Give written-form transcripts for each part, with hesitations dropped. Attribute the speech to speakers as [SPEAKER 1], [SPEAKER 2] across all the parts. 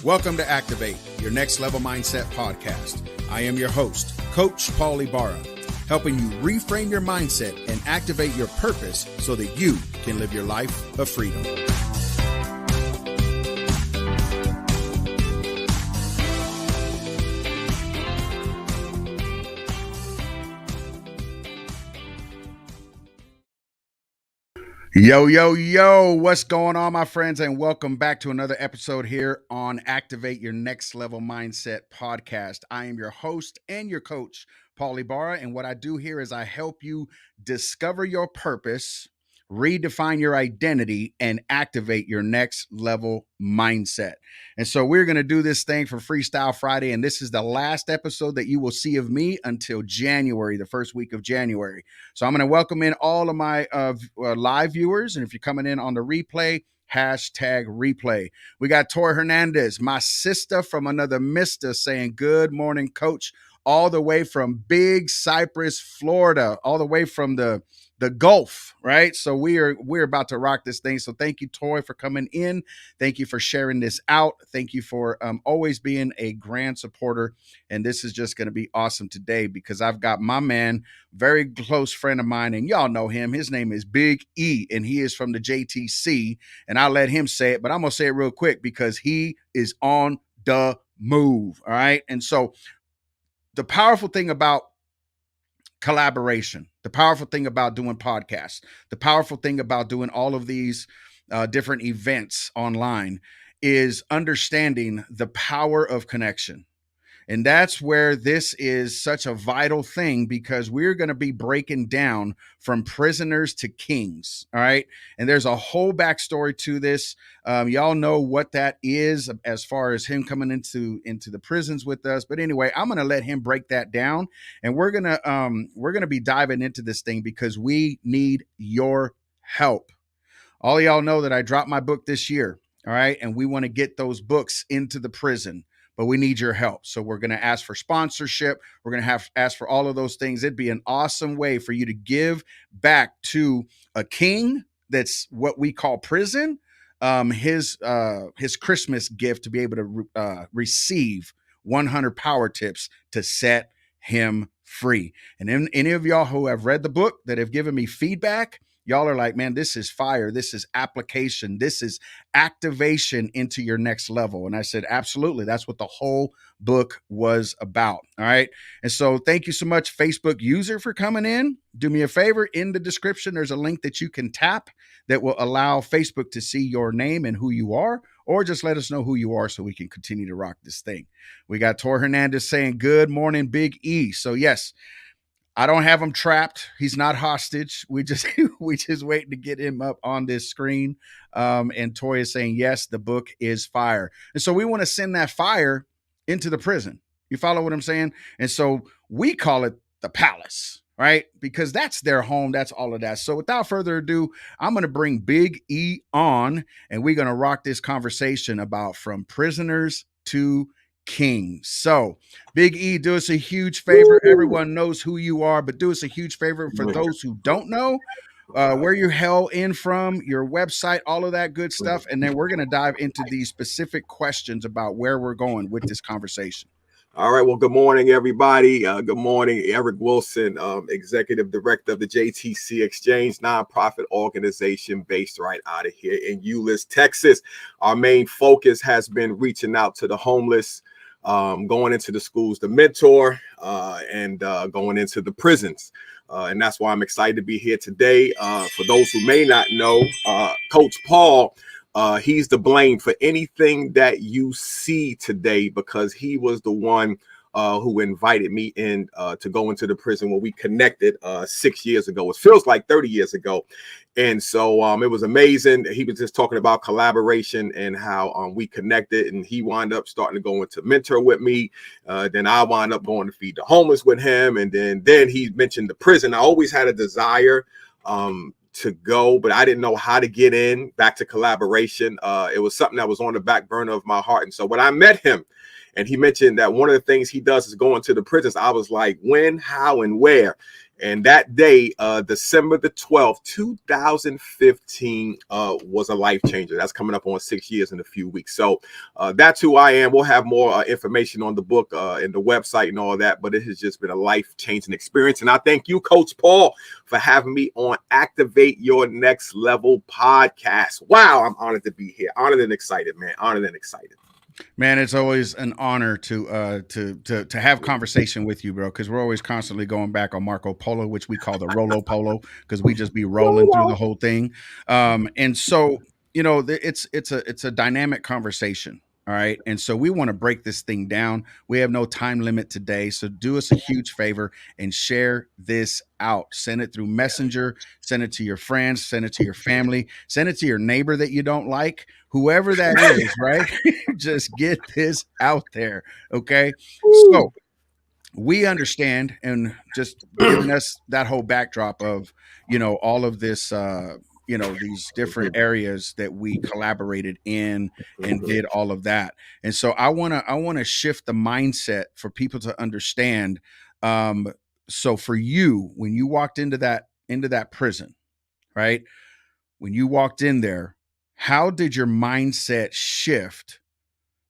[SPEAKER 1] Welcome to Activate, your next level mindset podcast. I am your host, Coach Paul Ibarra, helping you reframe your mindset and activate your purpose so that you can live your life of freedom. Yo, what's going on, my friends, and welcome back to another episode here on Activate Your Next Level Mindset podcast. I am your host and your coach, Paul Ibarra, and what I do here is I help you discover your purpose, redefine your identity, and activate your next level mindset. And so we're going to do this thing for Freestyle Friday, and this is the last episode that you will see of me until January, the first week of January. So I'm going to welcome in all of my live viewers, and if you're coming in on the replay, hashtag replay. We got Tori Hernandez, my sister from another mister, saying good morning, coach, all the way from Big Cypress, Florida, all the way from the Gulf, right? So we're about to rock this thing. So thank you, Tori, for coming in. Thank you for sharing this out. Thank you for always being a grand supporter. And this is just going to be awesome today because I've got my man, very close friend of mine, and y'all know him. His name is Big E, and he is from the JTC. And I'll let him say it, but I'm going to say it real quick because he is on the move, all right? And so the powerful thing about collaboration, the powerful thing about doing podcasts, the powerful thing about doing all of these different events online is understanding the power of connection. And that's where this is such a vital thing because we're going to be breaking down from prisoners to kings. All right. And there's a whole backstory to this. Y'all know what that is as far as him coming into the prisons with us. But anyway, I'm going to let him break that down. And we're going to be diving into this thing because we need your help. All of y'all know that I dropped my book this year. All right. And we want to get those books into the prison. But we need your help. So we're going to ask for sponsorship. We're going to ask for all of those things. It'd be an awesome way for you to give back to a king that's what we call prison, his Christmas gift to be able to receive 100 power tips to set him free. And then any of y'all who have read the book that have given me feedback, y'all are like, man, this is fire. This is application. This is activation into your next level. And I said, absolutely. That's what the whole book was about. All right. And so thank you so much, Facebook user, for coming in. Do me a favor. In the description, there's a link that you can tap that will allow Facebook to see your name and who you are, or just let us know who you are so we can continue to rock this thing. We got Tor Hernandez saying, good morning, Big E. So yes, I don't have him trapped. He's not hostage. We just waiting to get him up on this screen. And Tori is saying, yes, the book is fire. And so we want to send that fire into the prison. You follow what I'm saying? And so we call it the palace, right? Because that's their home. That's all of that. So without further ado, I'm going to bring Big E on, and we're going to rock this conversation about from prisoners to king. So Big E, do us a huge favor. Everyone knows who you are, but do us a huge favor for those who don't know where you hail in from, your website, all of that good stuff. And then we're going to dive into these specific questions about where we're going with this conversation.
[SPEAKER 2] All right. Well, good morning, everybody. Good morning. Eric Wilson, Executive Director of the JTC Exchange, nonprofit organization based right out of here in Euless, Texas. Our main focus has been reaching out to the homeless, going into the schools to mentor, and going into the prisons. And that's why I'm excited to be here today. For those who may not know, Coach Paul, he's to blame for anything that you see today because he was the one who invited me in to go into the prison when we connected 6 years ago. It feels like 30 years ago. And so it was amazing. He was just talking about collaboration and how we connected, and he wound up starting to go into mentor with me. Then I wound up going to feed the homeless with him. And then he mentioned the prison. I always had a desire to go, but I didn't know how to get in back to collaboration. It was something that was on the back burner of my heart. And so when I met him and he mentioned that one of the things he does is go into the prisons, I was like, when, how, and where? And that day, December the 12th, 2015, was a life changer. That's coming up on 6 years in a few weeks. So that's who I am. We'll have more information on the book and the website and all that. But it has just been a life-changing experience. And I thank you, Coach Paul, for having me on Activate Your Next Level podcast. Wow, I'm honored to be here. Honored and excited, man. Honored and excited.
[SPEAKER 1] Man, it's always an honor to have conversation with you, bro, because we're always constantly going back on Marco Polo, which we call the Rolo Polo, because we just be rolling through the whole thing. And so, it's a dynamic conversation. All right. And so we want to break this thing down. We have no time limit today. So do us a huge favor and share this out. Send it through Messenger, send it to your friends, send it to your family, send it to your neighbor that you don't like, whoever that is, right? Just get this out there. Okay. So we understand, and just giving us that whole backdrop of, all of this, these different areas that we collaborated in and did all of that. And so I want to shift the mindset for people to understand. So for you, when you walked into that prison, right? When you walked in there, how did your mindset shift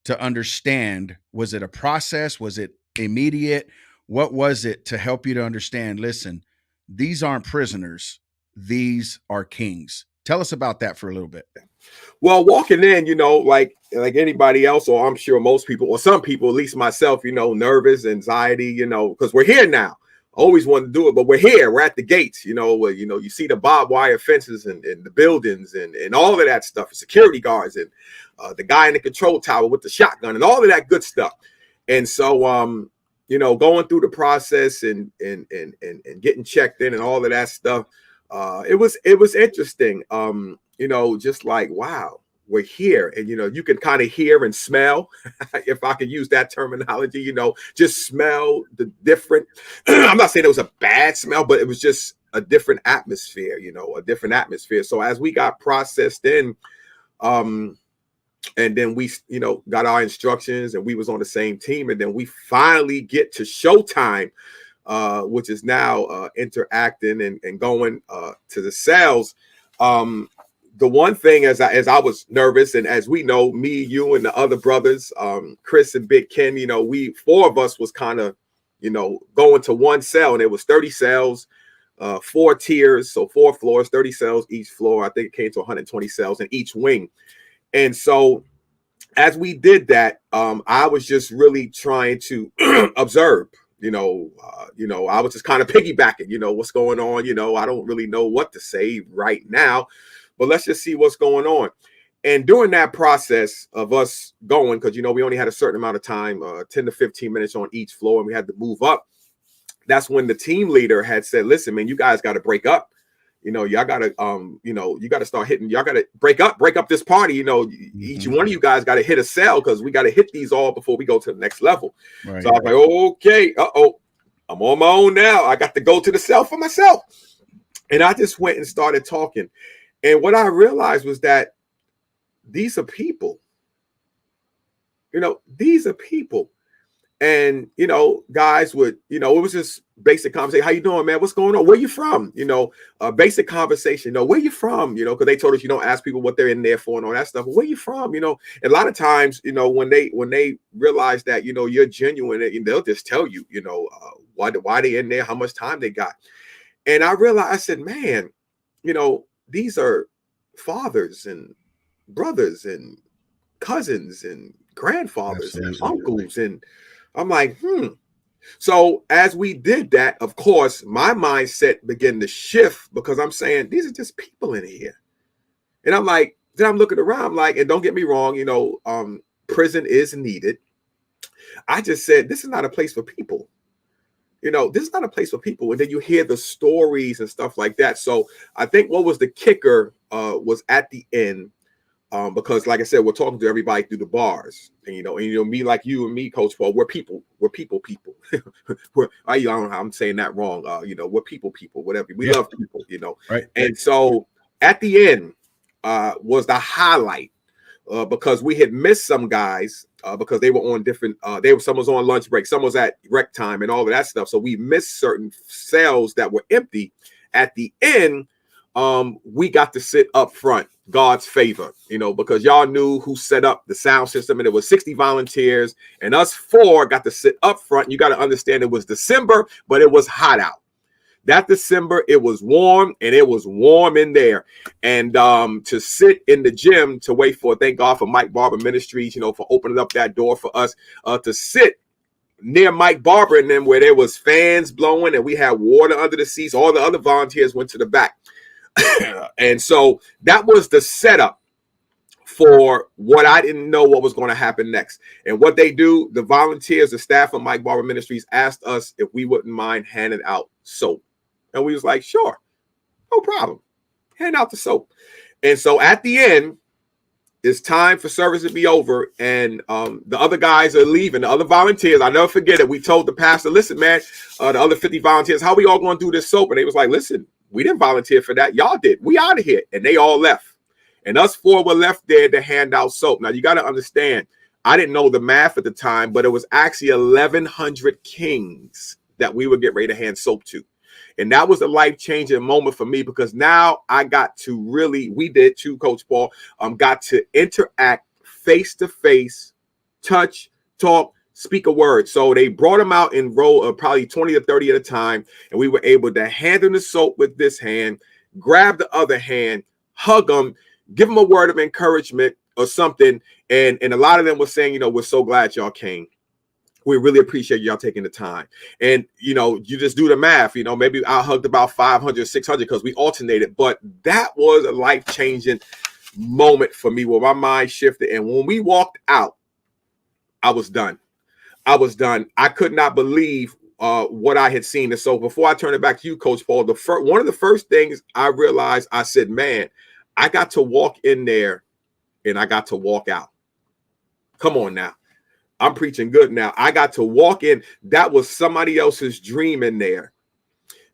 [SPEAKER 1] to understand? Was it a process? Was it immediate? What was it to help you to understand? Listen, these aren't prisoners, these are kings. Tell us about that for a little bit.
[SPEAKER 2] Well, walking in, like anybody else, or I'm sure most people, or some people, at least myself, nervous, anxiety, because we're here now. Always wanted to do it, but we're here. We're at the gates. You see the barbed wire fences and the buildings and all of that stuff, security guards and the guy in the control tower with the shotgun and all of that good stuff. And so, going through the process and getting checked in and all of that stuff, it was interesting. Just like, wow, we're here. And, you can kind of hear and smell, if I could use that terminology, just smell the different. I'm not saying it was a bad smell, but it was just a different atmosphere, a different atmosphere. So as we got processed in, and then we, got our instructions and we was on the same team. And then we finally get to showtime, which is now interacting and going to the cells. The one thing, as I was nervous, and as we know, me, you, and the other brothers, Chris and Big Ken, we four of us was kind of, going to one cell, and it was 30 cells, 4 tiers, so 4 floors, 30 cells each floor. I think it came to 120 cells in each wing. And so, as we did that, I was just really trying to observe. I was just kind of piggybacking. What's going on? I don't really know what to say right now, but let's just see what's going on. And during that process of us going, because, we only had a certain amount of time, 10 to 15 minutes on each floor, and we had to move up. That's when the team leader had said, listen, man, you guys got to break up. Y'all got to, you got to start hitting. Y'all got to break up this party. Each one of you guys got to hit a cell because we got to hit these all before we go to the next level. Right. So I was like, okay, I'm on my own now. I got to go to the cell for myself. And I just went and started talking. And what I realized was that these are people. These are people. And, guys would, it was just basic conversation. How you doing, man? What's going on? Where you from? Basic conversation, where you from? Because they told us you don't ask people what they're in there for and all that stuff. But where you from? And a lot of times, when they realize that, you're genuine, they'll just tell you, why they in there, how much time they got. And I realized, I said, man, these are fathers and brothers and cousins and grandfathers and uncles. And I'm like, So as we did that, of course, my mindset began to shift because I'm saying, these are just people in here. And I'm like, then I'm looking around, I'm like, and don't get me wrong, prison is needed. I just said, this is not a place for people. This is not a place for people. And then you hear the stories and stuff like that. So I think what was the kicker was at the end. Because like I said, we're talking to everybody through the bars, and me, like you and me, Coach Paul, we're people. I'm saying that wrong. We're people, whatever. We love people,
[SPEAKER 1] Right.
[SPEAKER 2] And so at the end was the highlight because we had missed some guys because they were on different. Some was on lunch break, some was at rec time, and all of that stuff. So we missed certain cells that were empty. At the end, we got to sit up front. God's favor, because y'all knew who set up the sound system, and it was 60 volunteers, and us four got to sit up front. You got to understand it was December, but it was hot out. That December, it was warm, and it was warm in there. And to sit in the gym to wait for, thank God for Mike Barber Ministries, for opening up that door for us to sit near Mike Barber and them, where there was fans blowing and we had water under the seats. All the other volunteers went to the back. And so that was the setup for what I didn't know what was going to happen next. And what they do, the volunteers, the staff of Mike Barber Ministries asked us if we wouldn't mind handing out soap. And we was like, sure, no problem. Hand out the soap. And so at the end, it's time for service to be over. And the other guys are leaving. The other volunteers, I'll never forget it. We told the pastor, listen, man, the other 50 volunteers, how we all going to do this soap? And they was like, listen, we didn't volunteer for that. Y'all did. We out of here. And they all left. And us four were left there to hand out soap. Now, you got to understand, I didn't know the math at the time, but it was actually 1,100 kings that we would get ready to hand soap to. And that was a life-changing moment for me, because now I got to really, we did too, Coach Paul, got to interact face-to-face, touch, talk, speak a word. So they brought them out in row of probably 20 or 30 at a time, and we were able to hand them the soap with this hand, grab the other hand, hug them, give them a word of encouragement or something. And a lot of them were saying, we're so glad y'all came. We really appreciate y'all taking the time. And, you just do the math, maybe I hugged about 500, 600 because we alternated. But that was a life-changing moment for me where my mind shifted. And when we walked out, I was done. I could not believe what I had seen. And so before I turn it back to you, Coach Paul, one of the first things I realized, I said, man, I got to walk in there and I got to walk out. Come on now. I'm preaching good now. I got to walk in. That was somebody else's dream in there.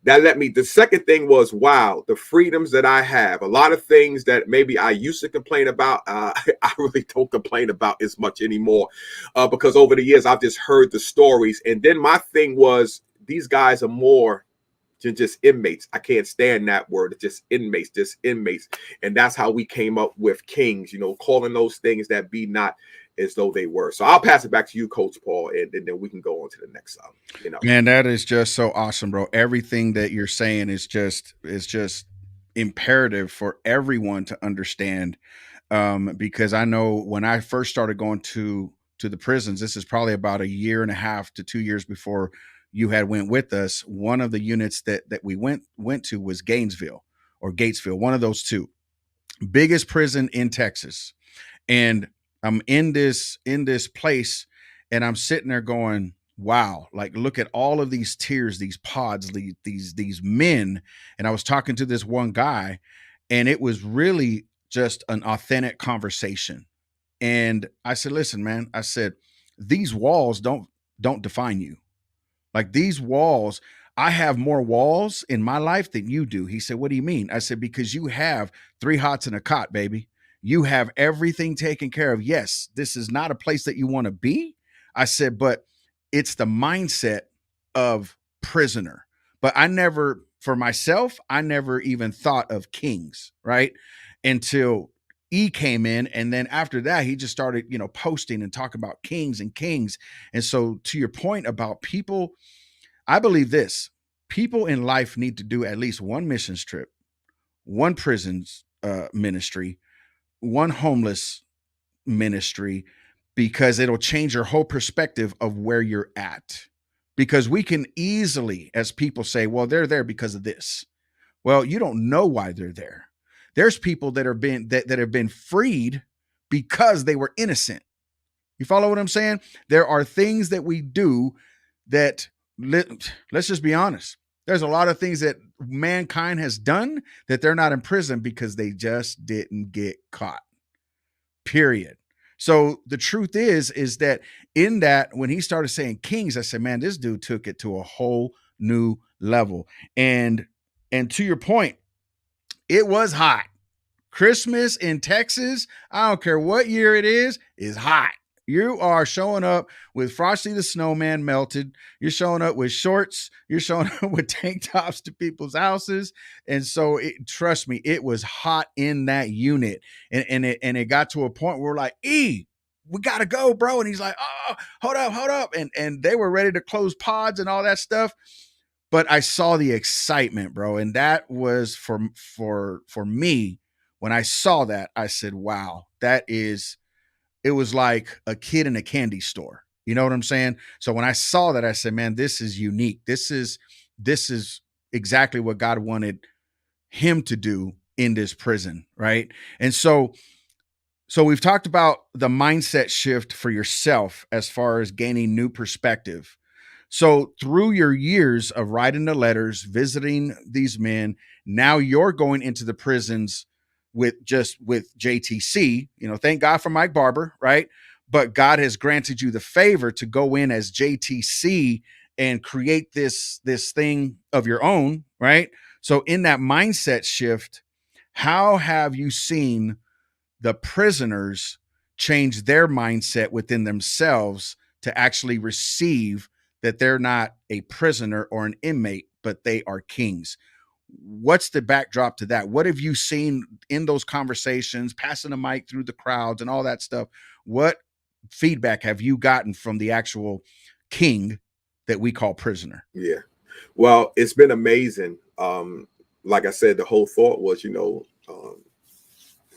[SPEAKER 2] That let me. The second thing was, wow, the freedoms that I have. A lot of things that maybe I used to complain about, I really don't complain about as much anymore, because over the years I've just heard the stories. And then my thing was, these guys are more than just inmates. I can't stand that word. It's just inmates. And that's how we came up with kings, calling those things that be not as though they were. So I'll pass it back to you, Coach Paul, and then we can go on to the next
[SPEAKER 1] Man, that is just so awesome, bro. Everything that you're saying is just imperative for everyone to understand. Because I know when I first started going to the prisons, this is probably about a year and a half to 2 years before you had went with us. One of the units that we went to was Gainesville or Gatesville, one of those two. Biggest prison in Texas. And I'm in this place, and I'm sitting there going, wow, like look at all of these tiers, these pods, these men. And I was talking to this one guy, and it was really just an authentic conversation. And I said, listen, man, I said, these walls don't define you. Like these walls, I have more walls in my life than you do. He said, what do you mean? I said, because you have 3 hots and a cot, baby. You have everything taken care of. Yes, this is not a place that you want to be. I said, but it's the mindset of prisoner. But for myself, I never even thought of kings, right? Until E came in. And then after that, he just started, posting and talking about kings and kings. And so to your point about people, I believe this: people in life need to do at least one missions trip, one prisons ministry, one homeless ministry, because it'll change your whole perspective of where you're at. Because we can easily, as people say, well, they're there because of this. Well, you don't know why they're there. There's people that have been freed because they were innocent. You follow what I'm saying? There are things that we do that, let's just be honest. There's a lot of things that mankind has done that they're not in prison because they just didn't get caught. Period. So the truth is that in that, when he started saying kings, I said, man, this dude took it to a whole new level. And to your point, it was hot. Christmas in Texas, I don't care what year it is hot. You are showing up with Frosty the Snowman melted. You're showing up with shorts. You're showing up with tank tops to people's houses. And so, trust me, it was hot in that unit. And it got to a point where we're like, we gotta go, bro. And he's like, oh, hold up. And they were ready to close pods and all that stuff. But I saw the excitement, bro. And that was for me. When I saw that, I said, wow, it was like a kid in a candy store. You know what I'm saying? So when I saw that, I said, man, this is unique. This is exactly what God wanted him to do in this prison, right? And so we've talked about the mindset shift for yourself as far as gaining new perspective. So through your years of writing the letters, visiting these men, now you're going into the prisons with JTC. Thank God for Mike Barber, right? But God has granted you the favor to go in as JTC and create this thing of your own, right? So in that mindset shift, how have you seen the prisoners change their mindset within themselves to actually receive that they're not a prisoner or an inmate, but they are kings? What's the backdrop to that? What have you seen in those conversations, passing the mic through the crowds and all that stuff? What feedback have you gotten from the actual king that we call prisoner?
[SPEAKER 2] Yeah. Well, it's been amazing. Like I said, the whole thought was,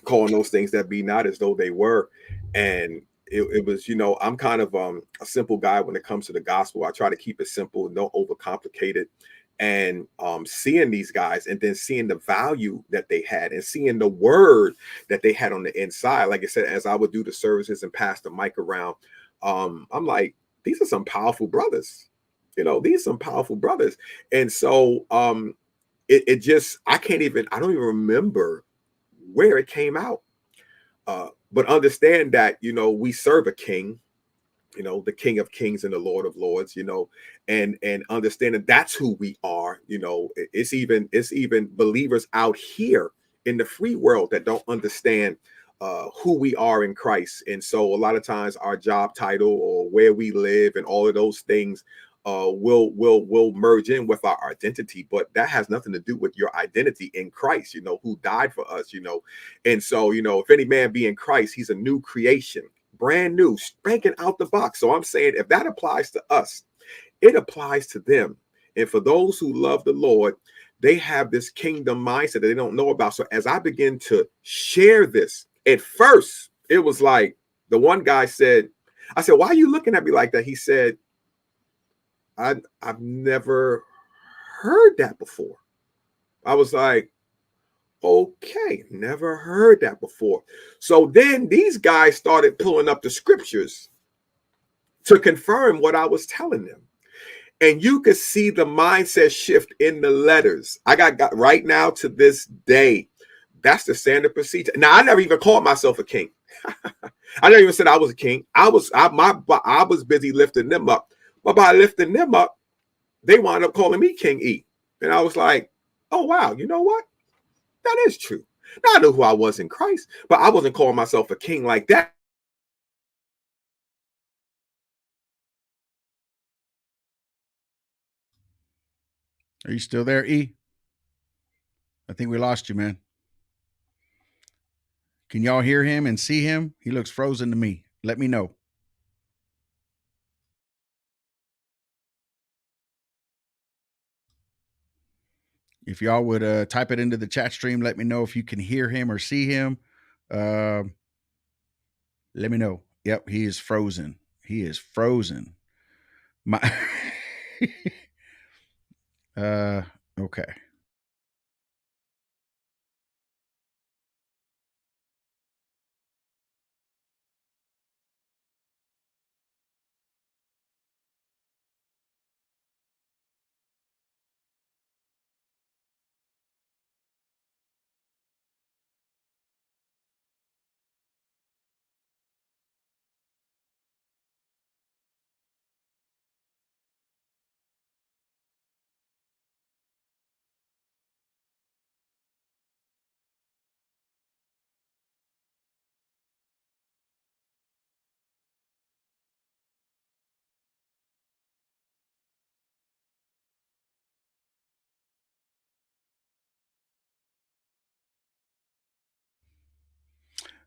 [SPEAKER 2] calling those things that be not as though they were. And it was, I'm kind of a simple guy when it comes to the gospel. I try to keep it simple, don't overcomplicate it. And seeing these guys and then seeing the value that they had and seeing the word that they had on the inside. Like I said, as I would do the services and pass the mic around, I'm like, these are some powerful brothers. These are some powerful brothers. And so it just, I don't even remember where it came out. But understand that, we serve a king, the King of Kings and the Lord of Lords, and understanding that's who we are. It's even believers out here in the free world that don't understand who we are in Christ. And so a lot of times our job title or where we live and all of those things will merge in with our identity, but that has nothing to do with your identity in Christ, who died for us. And so, if any man be in Christ, he's a new creation, brand new, spanking out the box. So I'm saying if that applies to us, it applies to them. And for those who love the Lord, they have this kingdom mindset that they don't know about. So as I begin to share this, at first, it was like the one guy said, I said, why are you looking at me like that? He said, I've never heard that before. I was like, okay, never heard that before. So then these guys started pulling up the scriptures to confirm what I was telling them. And you could see the mindset shift in the letters. I got right now to this day. That's the standard procedure. Now, I never even called myself a king. I never even said I was a king. I was busy lifting them up. But by lifting them up, they wound up calling me King E. And I was like, oh, wow, you know what? That is true. Now I knew who I was in Christ, but I wasn't calling myself a king like that.
[SPEAKER 1] Are you still there, E? I think we lost you, man. Can y'all hear him and see him? He looks frozen to me. Let me know. If y'all would type it into the chat stream, let me know if you can hear him or see him. Uh, let me know. Yep, he is frozen. He is frozen. My uh okay.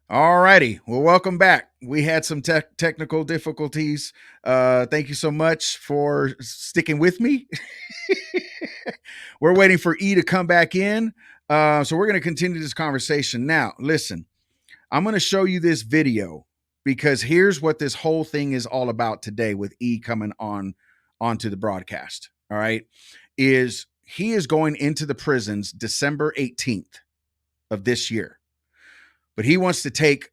[SPEAKER 1] All righty. Well, welcome back. We had some technical difficulties. Thank you so much for sticking with me. We're waiting for E to come back in. So we're going to continue this conversation. Now, listen, I'm going to show you this video because here's what this whole thing is all about today with E coming onto the broadcast. All right. Is he is going into the prisons December 18th of this year. But he wants to take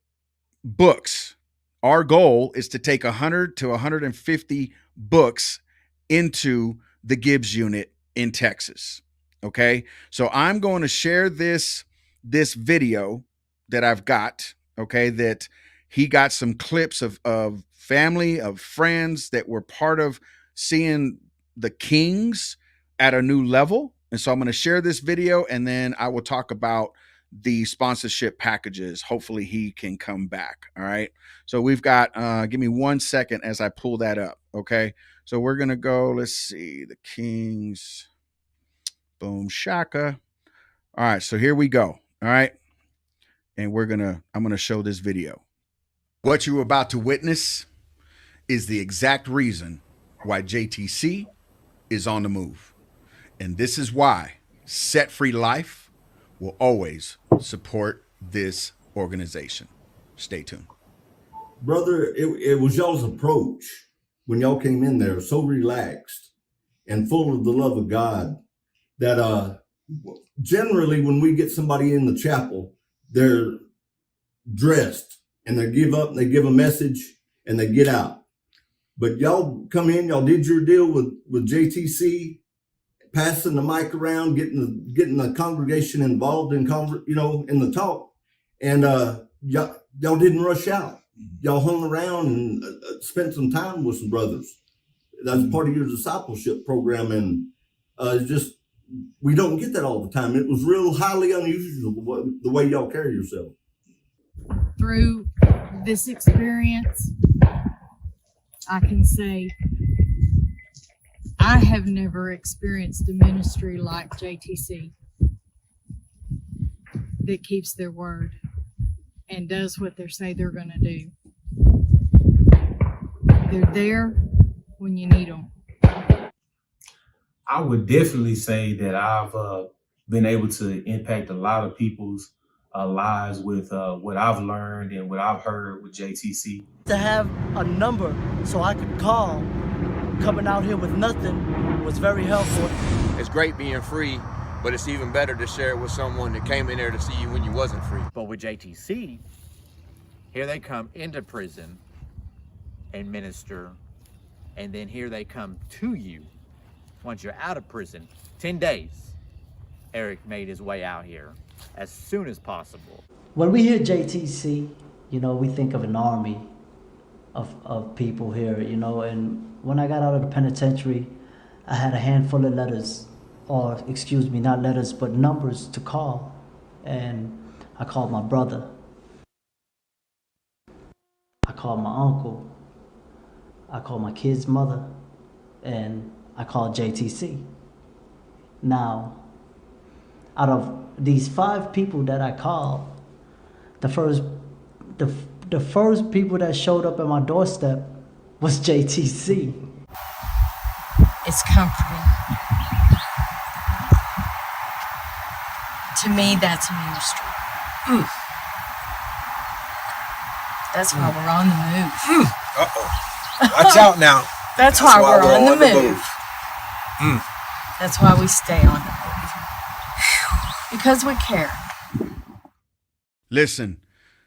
[SPEAKER 1] books. Our goal is to take 100 to 150 books into the Gibbs unit in Texas. Okay. So I'm going to share this video that I've got. Okay. That he got some clips of family, of friends that were part of seeing the Kings at a new level. And so I'm going to share this video and then I will talk about the sponsorship packages. Hopefully he can come back. All right. So we've got, give me 1 second as I pull that up. Okay. So we're going to go, let's see, the Kings, boom, shaka. All right. So here we go. All right. And I'm going to show this video. What you're about to witness is the exact reason why JTC is on the move. And this is why Set Free Life will always support this organization. Stay tuned.
[SPEAKER 3] Brother, it was y'all's approach when y'all came in there, so relaxed and full of the love of God that generally when we get somebody in the chapel, they're dressed and they give a message and they get out. But y'all come in, y'all did your deal with JTC, passing the mic around, getting the congregation involved in in the talk, and y'all didn't rush out. Y'all hung around and spent some time with some brothers. That's part of your discipleship program, and just we don't get that all the time. It was real highly unusual the way y'all carry yourself.
[SPEAKER 4] Through this experience, I can say I have never experienced a ministry like JTC that keeps their word and does what they say they're going to do. They're there when you need them.
[SPEAKER 5] I would definitely say that I've been able to impact a lot of people's lives with what I've learned and what I've heard with JTC.
[SPEAKER 6] To have a number so I could call coming out here with nothing was very helpful.
[SPEAKER 7] It's great being free, but it's even better to share it with someone that came in there to see you when you wasn't free.
[SPEAKER 8] But with JTC, here they come into prison and minister, and then here they come to you once you're out of prison. 10 days, Eric made his way out here as soon as possible.
[SPEAKER 6] When we hear JTC, we think of an army of people here, and when I got out of the penitentiary, I had a handful of letters, or excuse me, not letters, but numbers to call. And I called my brother. I called my uncle. I called my kid's mother. And I called JTC. Now, out of these 5 people that I called, the first people that showed up at my doorstep was JTC.
[SPEAKER 4] It's comforting. To me, that's ministry. That's why we're on the move.
[SPEAKER 7] Watch out now.
[SPEAKER 4] That's why we're on the move. That's why we stay on the move. Because we care.
[SPEAKER 1] Listen,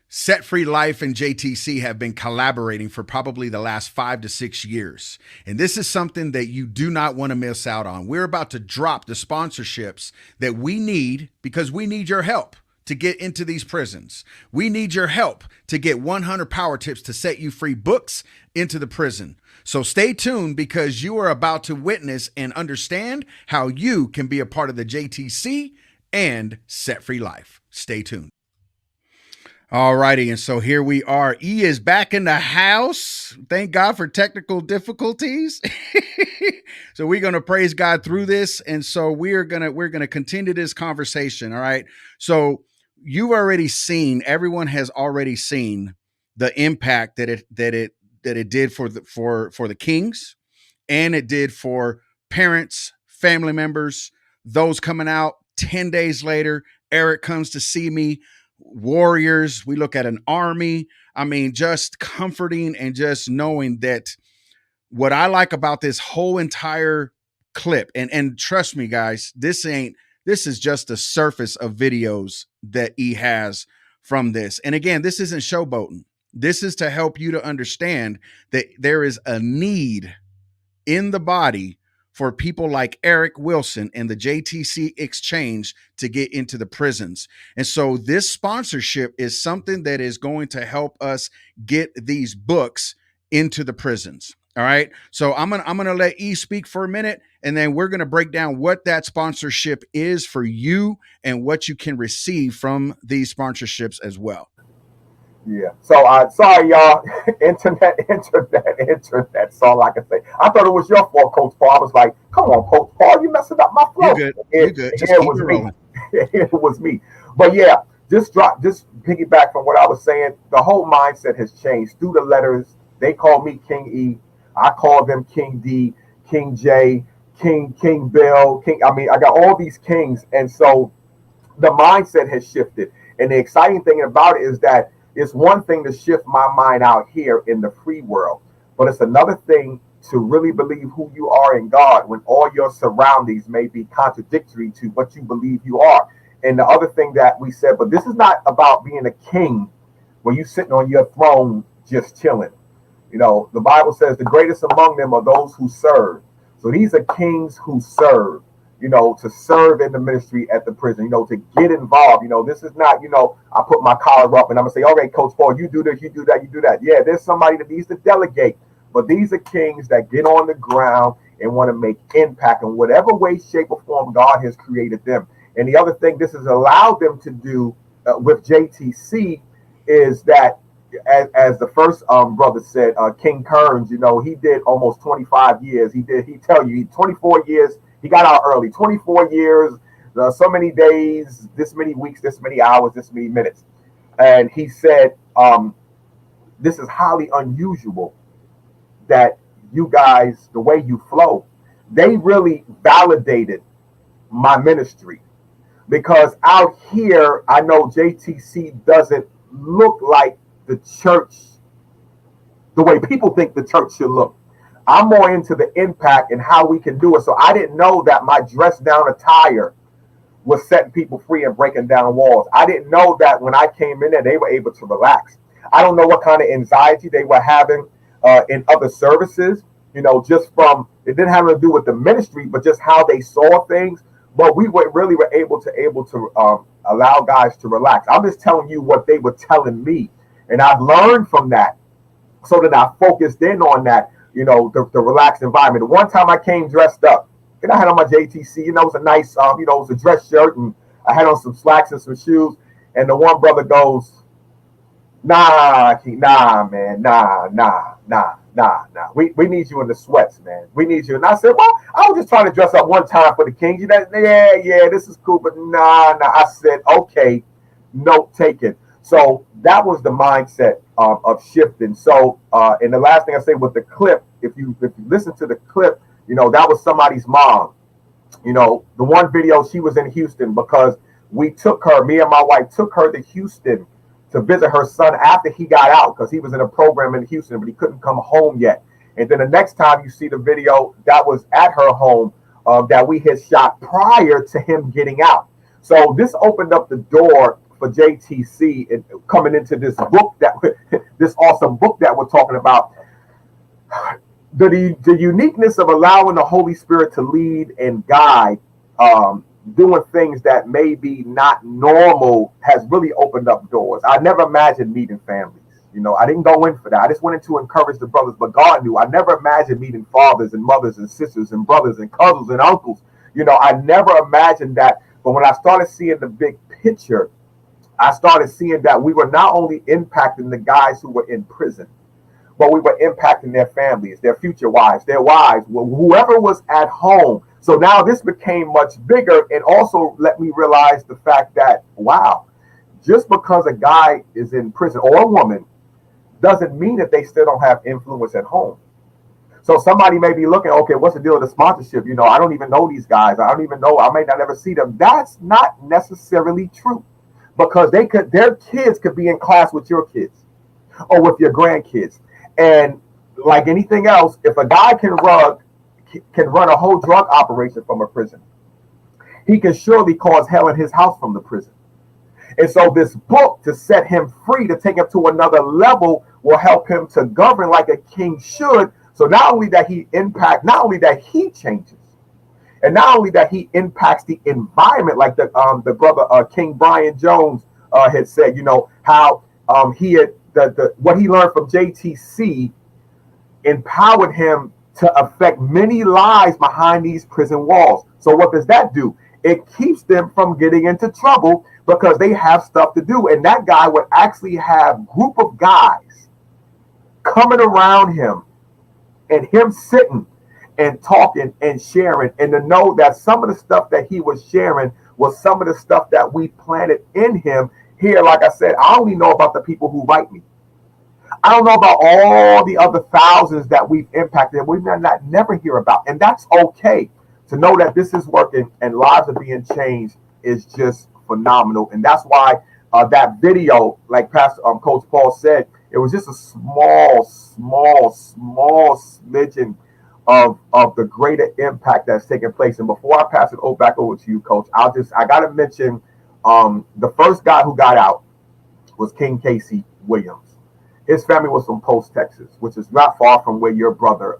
[SPEAKER 1] Set Free Life and JTC have been collaborating for probably the last 5 to 6 years. And this is something that you do not want to miss out on. We're about to drop the sponsorships that we need because we need your help to get into these prisons. We need your help to get 100 power tips to set you free books into the prison. So stay tuned because you are about to witness and understand how you can be a part of the JTC and Set Free Life. Stay tuned. All righty, and so here we are. E is back in the house. Thank God for technical difficulties. So we're gonna praise God through this, and so we're gonna continue this conversation. All right. So you've already seen, everyone has already seen the impact that it did for the kings, and it did for parents, family members, those coming out 10 days later. Eric comes to see me, warriors. We look at an army. I mean, just comforting and just knowing that what I like about this whole entire clip, and trust me, guys, this is just the surface of videos that he has from this. And again, this isn't showboating. This is to help you to understand that there is a need in the body for people like Eric Wilson and the JTC Exchange to get into the prisons. And so this sponsorship is something that is going to help us get these books into the prisons. All right. So I'm gonna let E speak for a minute, and then we're gonna break down what that sponsorship is for you and what you can receive from these sponsorships as well.
[SPEAKER 2] Yeah. So sorry, y'all. Internet. That's all I can say. I thought it was your fault, Coach Paul. I was like, come on, Coach Paul, you messing up my flow.
[SPEAKER 1] You're good. You're good. Just keep it rolling.
[SPEAKER 2] It was me. But yeah, just piggyback from what I was saying. The whole mindset has changed through the letters. They call me King E. I call them King D, King J, King Bill, King. I mean, I got all these kings, and so the mindset has shifted. And the exciting thing about it is that it's one thing to shift my mind out here in the free world, but it's another thing to really believe who you are in God when all your surroundings may be contradictory to what you believe you are. And the other thing that we said, but this is not about being a king where you sitting on your throne just chilling. You know, the Bible says the greatest among them are those who serve. So these are kings who serve, you know, to serve in the ministry at the prison, you know, to get involved. You know, this is not, you know, I put my collar up and I'm going to say, all right, Coach Paul, you do this, you do that, you do that. Yeah, there's somebody that needs to delegate. But these are kings that get on the ground and want to make impact in whatever way, shape, or form God has created them. And the other thing this has allowed them to do with JTC is that, as the first brother said, King Kearns, you know, he did almost 25 years. He tell you, 24 years. He got out early. 24 years, so many days, this many weeks, this many hours, this many minutes. And he said, this is highly unusual that you guys, the way you flow, they really validated my ministry. Because out here, I know JTC doesn't look like the church, the way people think the church should look. I'm more into the impact and how we can do it. So I didn't know that my dress down attire was setting people free and breaking down walls. I didn't know that when I came in there, they were able to relax. I don't know what kind of anxiety they were having in other services, you know, just from, it didn't have to do with the ministry, but just how they saw things. But we were really able to allow guys to relax. I'm just telling you what they were telling me. And I've learned from that so that I focused in on that, you know, the relaxed environment. The one time I came dressed up, and I had on my JTC, you know, it was a nice, you know, it was a dress shirt, and I had on some slacks and some shoes. And the one brother goes, nah, man, nah. We need you in the sweats, man. We need you. And I said, well, I was just trying to dress up one time for the Kings. You know, yeah, this is cool, but nah. I said, okay, note taken. So that was the mindset of shifting. So, and the last thing I say with the clip, if you listen to the clip, you know, that was somebody's mom. You know, the one video, she was in Houston because we took her, me and my wife took her to Houston to visit her son after he got out because he was in a program in Houston, but he couldn't come home yet. And then the next time you see the video, that was at her home that we had shot prior to him getting out. So this opened up the door for JTC and coming into this book this awesome book that we're talking about. The uniqueness of allowing the Holy Spirit to lead and guide, doing things that may be not normal has really opened up doors. I never imagined meeting families. You know, I didn't go in for that. I just went in to encourage the brothers, but God knew. I never imagined meeting fathers and mothers and sisters and brothers and cousins and uncles. You know, I never imagined that. But when I started seeing the big picture, I started seeing that we were not only impacting the guys who were in prison, but we were impacting their families, their future wives, their wives, whoever was at home. So now this became much bigger and also let me realize the fact that, wow, just because a guy is in prison or a woman doesn't mean that they still don't have influence at home. So somebody may be looking, okay, what's the deal with the sponsorship? You know, I don't even know these guys. I don't even know. I may not ever see them. That's not necessarily true, because their kids could be in class with your kids or with your grandkids. And like anything else, if a guy can run a whole drug operation from a prison, he can surely cause hell in his house from the prison. And so this book, to set him free, to take him to another level, will help him to govern like a king should. So not only that he changes, and not only that he impacts the environment, like the brother King Brian Jones had said, you know, how he had what he learned from JTC empowered him to affect many lives behind these prison walls. So what does that do? It keeps them from getting into trouble because they have stuff to do. And that guy would actually have a group of guys coming around him, and him sitting and talking and sharing, and to know that some of the stuff that he was sharing was some of the stuff that we planted in him. Here, like I said, I only know about the people who write me. I don't know about all the other thousands that we've impacted and we never hear about. And that's okay. To know that this is working and lives are being changed is just phenomenal. And that's why that video, like Pastor Coach Paul said, it was just a small smidgen of the greater impact that's taking place. And before I pass it back over to you, Coach, I gotta mention the first guy who got out was King Casey Williams. His family was from Post, Texas, which is not far from where your brother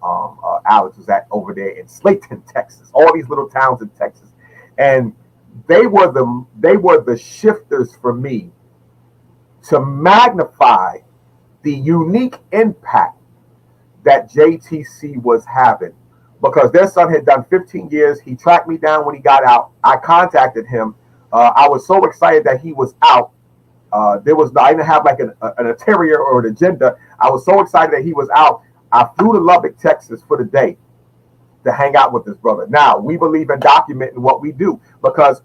[SPEAKER 2] Alex was at over there in Slayton, Texas. All these little towns in Texas, and they were the shifters for me to magnify the unique impact that JTC was having, because their son had done 15 years. He tracked me down when he got out. I contacted him. I was so excited that he was out. I didn't have like an interior or an agenda. I was so excited that he was out. I flew to Lubbock, Texas for the day to hang out with this brother. Now, we believe in documenting what we do, because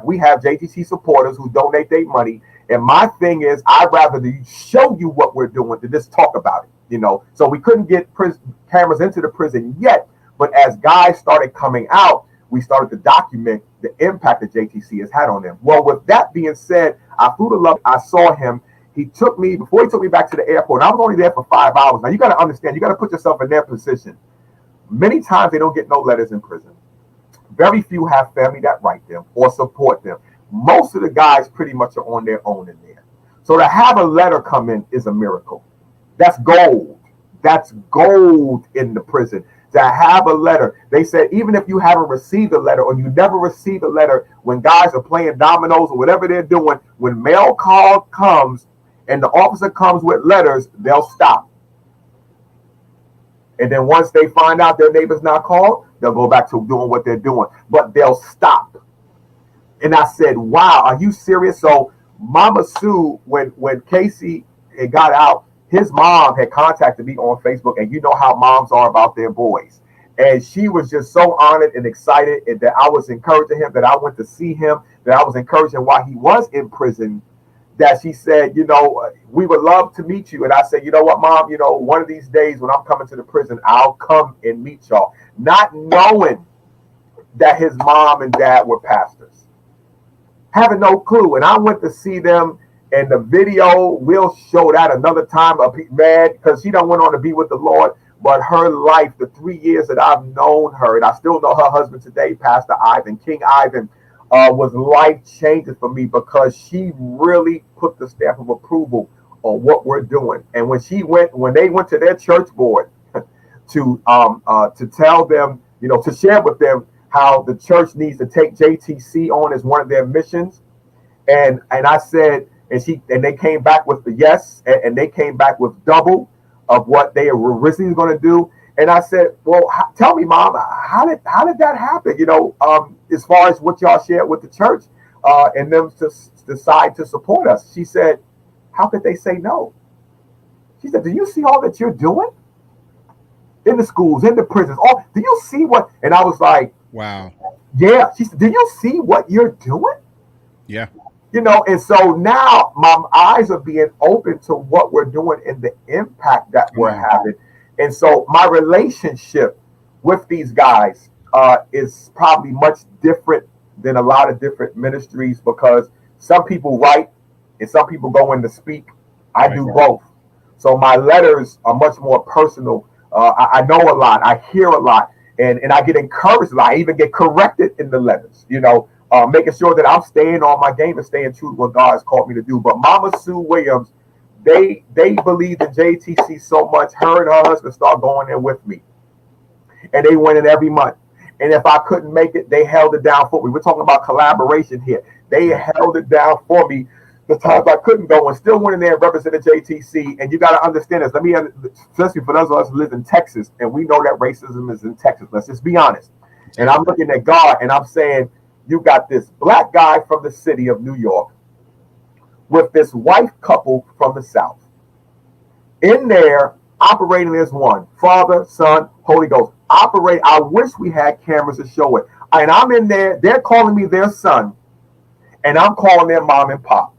[SPEAKER 2] we have JTC supporters who donate their money. And my thing is, I'd rather show you what we're doing than just talk about it, you know. So we couldn't get cameras into the prison yet. But as guys started coming out, we started to document the impact that JTC has had on them. Well, with that being said, I flew to Lubbock. I saw him. Before he took me back to the airport, I was only there for 5 hours. Now, you got to understand, you got to put yourself in their position. Many times they don't get no letters in prison. Very few have family that write them or support them. Most of the guys pretty much are on their own in there. So to have a letter come in is a miracle. That's gold. That's gold in the prison. To have a letter. They said even if you haven't received a letter, or you never received a letter, when guys are playing dominoes or whatever they're doing, when mail call comes and the officer comes with letters, they'll stop. And then once they find out their neighbor's not called, they'll go back to doing what they're doing. But they'll stop. And I said, wow, are you serious? So Mama Sue, when Casey had got out, his mom had contacted me on Facebook, and you know how moms are about their boys. And she was just so honored and excited, and that I was encouraging him, that I went to see him, that I was encouraging while he was in prison, that she said, you know, we would love to meet you. And I said, you know what, Mom, you know, one of these days when I'm coming to the prison, I'll come and meet y'all. Not knowing that his mom and dad were pastors. Having no clue. And I went to see them, and the video, we'll show that another time. Man, because she done went on to be with the Lord. But her life, the 3 years that I've known her, and I still know her husband today, Pastor Ivan, King Ivan, was life-changing for me, because she really put the stamp of approval on what we're doing. And when they went to their church board to tell them, you know, to share with them how the church needs to take JTC on as one of their missions, and I said, and they came back with the yes, and they came back with double of what they were originally going to do. And I said, well, tell me, Mom, how did that happen? You know, as far as what y'all shared with the church, and them to decide to support us. She said, how could they say no? She said, do you see all that you're doing in the schools, in the prisons? Do you see what? And I was like,
[SPEAKER 1] wow.
[SPEAKER 2] Yeah. She said, do you see what you're doing?
[SPEAKER 1] Yeah.
[SPEAKER 2] And so now my eyes are being open to what we're doing and the impact that
[SPEAKER 1] Come
[SPEAKER 2] we're
[SPEAKER 1] on.
[SPEAKER 2] having. And so my relationship with these guys is probably much different than a lot of different ministries, because some people write and some people go in to speak. I do both. So my letters are much more personal. I know a lot. I hear a lot. And I get encouraged a lot. I even get corrected in the letters, making sure that I'm staying on my game and staying true to what God has called me to do. But Mama Sue Williams, they believed in JTC so much. Her and her husband started going there with me, and they went in every month. And if I couldn't make it, they held it down for me. We're talking about collaboration here. They held it down for me the times I couldn't go, and still went in there and represented JTC. And you got to understand this. Especially for those of us who live in Texas, and we know that racism is in Texas. Let's just be honest. And I'm looking at God, and I'm saying, you got this black guy from the city of New York with this white couple from the South in there operating as one. Father, Son, Holy Ghost. Operate. I wish we had cameras to show it. And I'm in there. They're calling me their son, and I'm calling them mom and pop.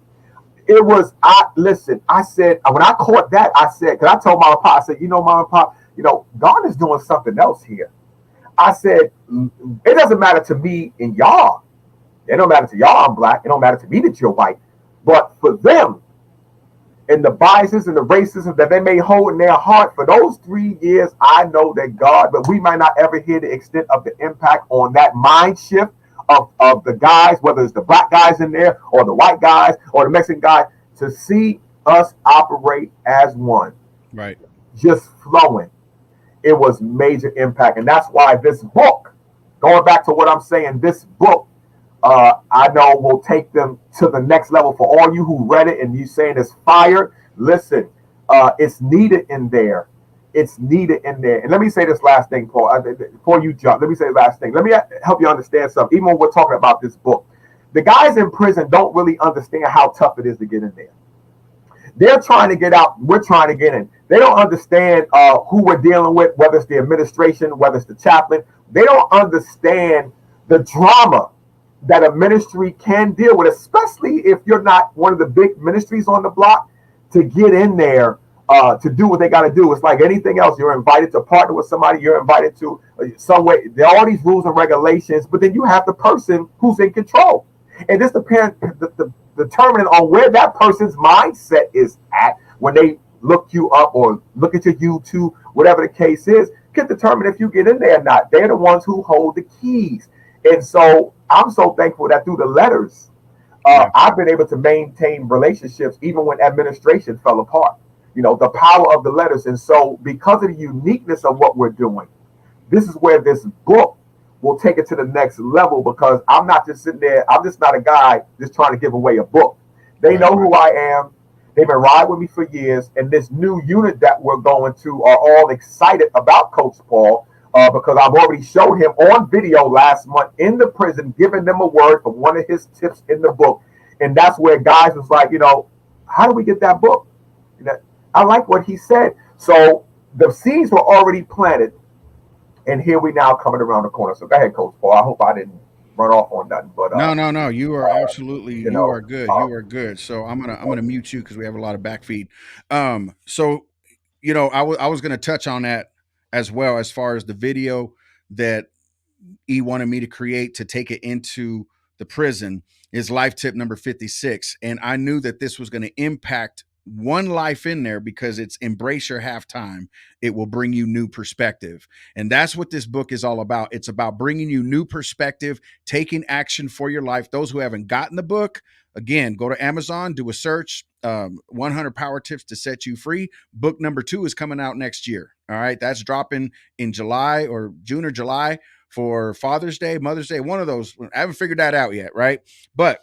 [SPEAKER 2] It was, listen, I said, when I caught that, I said, because I told mom and pop, I said, mom and pop, God is doing something else here. I said, it doesn't matter to me and y'all. It don't matter to y'all I'm black. It don't matter to me that you're white. But for them, and the biases and the racism that they may hold in their heart for those 3 years, I know that God, but we might not ever hear the extent of the impact on that mind shift of the guys, whether it's the black guys in there or the white guys or the Mexican guys, to see us operate as one.
[SPEAKER 1] Right.
[SPEAKER 2] Just flowing. It was major impact. And that's why this book, going back to what I'm saying, this book, I know will take them to the next level. For all you who read it and you saying it's fire, listen, it's needed in there. It's needed in there. And let me say this last thing, Paul, before you jump. Let me say the last thing. Let me help you understand something. Even when we're talking about this book, the guys in prison don't really understand how tough it is to get in there. They're trying to get out. We're trying to get in. They don't understand who we're dealing with, whether it's the administration, whether it's the chaplain. They don't understand the drama that a ministry can deal with, especially if you're not one of the big ministries on the block, to get in there to do what they got to do. It's like anything else. You're invited to partner with somebody. You're invited to some way. There are all these rules and regulations, but then you have the person who's in control. And this depends, determining on where that person's mindset is at when they look you up or look at your YouTube, whatever the case is, can determine if you get in there or not. They're the ones who hold the keys. And so I'm so thankful that through the letters, I've been able to maintain relationships even when administration fell apart. The power of the letters. And so because of the uniqueness of what we're doing, this is where this book will take it to the next level, because I'm not just sitting there. I'm just not a guy just trying to give away a book. They know who I am. They've been riding with me for years. And this new unit that we're going to are all excited about Coach Paul. Because I've already showed him on video last month in the prison, giving them a word from one of his tips in the book. And that's where guys was like, how do we get that book? I like what he said. So the seeds were already planted. And here we now coming around the corner. So go ahead, Coach Paul. I hope I didn't run off on nothing. But
[SPEAKER 1] No. You are absolutely, you are good. You are good. So I'm gonna mute you because we have a lot of backfeed. So I was gonna touch on that as well, as far as the video that he wanted me to create to take it into the prison, is life tip number 56. And I knew that this was going to impact one life in there, because it's embrace your halftime. It will bring you new perspective. And that's what this book is all about. It's about bringing you new perspective, taking action for your life. Those who haven't gotten the book, again, go to Amazon, do a search, 100 Power Tips to Set You Free. Book number 2 is coming out next year. All right. That's dropping in July or June or July for Father's Day, Mother's Day, one of those. I haven't figured that out yet. Right. But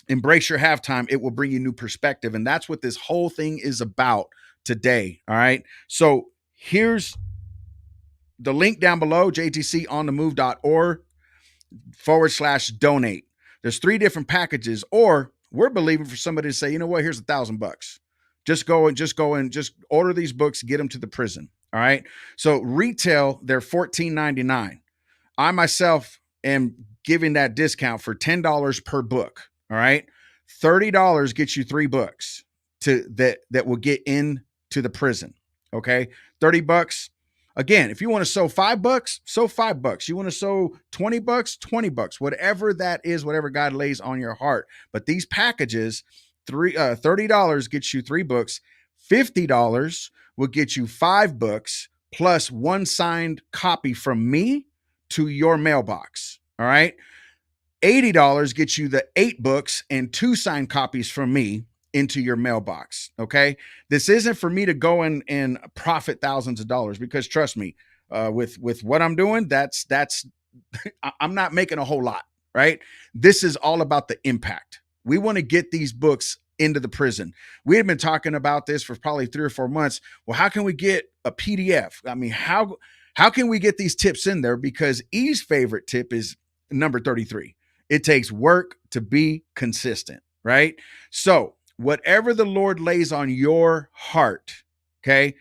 [SPEAKER 1] embrace your halftime. It will bring you new perspective. And that's what this whole thing is about today. All right. So here's the link down below, jtconthemove.org/donate. There's 3 different packages, or we're believing for somebody to say, you know what, here's $1,000. Just go and order these books, get them to the prison. All right. So retail, they're $14.99. I myself am giving that discount for $10 per book. All right. $30 gets you 3 books that will get into the prison. Okay, $30. Again, if you want to sow $5, sow $5. You want to sow $20, $20, whatever that is, whatever God lays on your heart. But these packages, $30 gets you 3 books. $50 will get you 5 books plus 1 signed copy from me to your mailbox. All right. $80 gets you the 8 books and 2 signed copies from me into your mailbox. Okay. This isn't for me to go and profit thousands of dollars, because trust me, with what I'm doing, that's I'm not making a whole lot, right? This is all about the impact. We want to get these books into the prison. We had been talking about this for probably 3 or 4 months. Well, how can we get a PDF? I mean, how can we get these tips in there? Because E's favorite tip is number 33. It takes work to be consistent, right? So whatever the Lord lays on your heart, okay,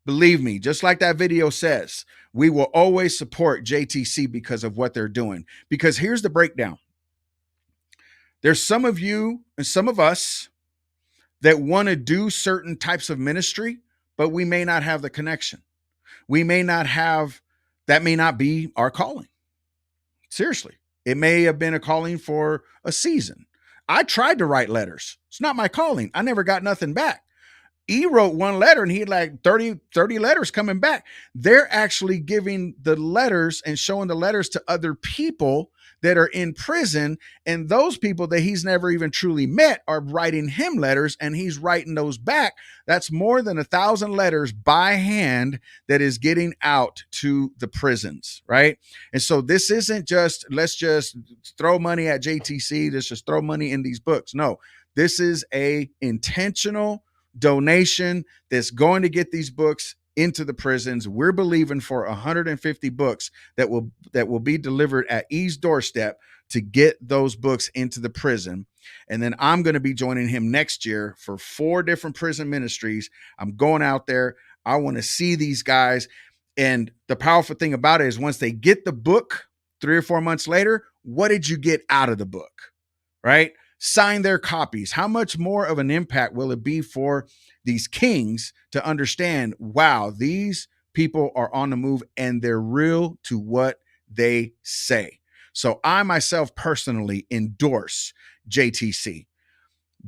[SPEAKER 1] believe me, just like that video says, we will always support JTC because of what they're doing. Because here's the breakdown. There's some of you and some of us that want to do certain types of ministry, but we may not have the connection. We may not have, that may not be our calling. Seriously. It may have been a calling for a season. I tried to write letters. It's not my calling. I never got nothing back. E wrote 1 letter and he had like 30 letters coming back. They're actually giving the letters and showing the letters to other people that are in prison. And those people that he's never even truly met are writing him letters, and he's writing those back. That's more than 1,000 letters by hand that is getting out to the prisons, right? And so this isn't just, let's just throw money at JTC. Let's just throw money in these books. No, this is a intentional donation that's going to get these books into the prisons. We're believing for 150 books that will be delivered at E's doorstep to get those books into the prison. And then I'm going to be joining him next year for 4 different prison ministries. I'm going out there. I want to see these guys. And the powerful thing about it is once they get the book 3 or 4 months later, what did you get out of the book? Right? Sign their copies. How much more of an impact will it be for these kings to understand, wow, these people are on the move and they're real to what they say. So I myself personally endorse JTC,